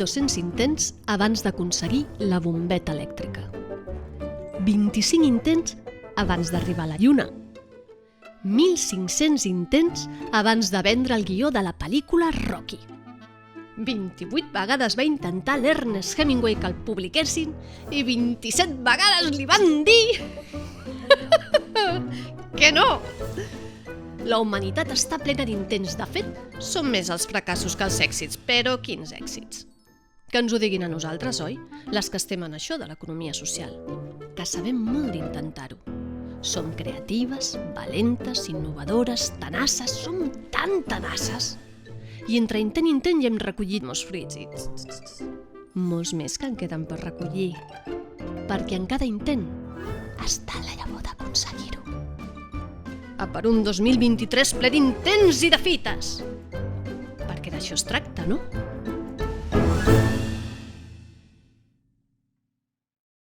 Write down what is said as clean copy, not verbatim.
2.200 intents abans d'aconseguir la bombeta elèctrica. 25 intents abans d'arribar a la Lluna. 1.500 intents abans de vendre el guió de la pel·lícula Rocky. 28 vegades va intentar l'Ernest Hemingway que el publiquessin i 27 vegades li van dir que no! La humanitat està plena d'intents. De fet, són més els fracassos que els èxits. Però quins èxits? Que ens ho diguin a nosaltres, oi? Les que estem en això de l'economia social. Que sabem molt d'intentar-ho. Som creatives, valentes, innovadores, tenaces. Som tan tenaces. I entre intent i intent ja hem recollit molts fruits i molts més que en queden per recollir. Perquè en cada intent està la llavor d'aconseguir-ho. A per un 2023 ple d'intents i de fites. Perquè d'això es tracta, no?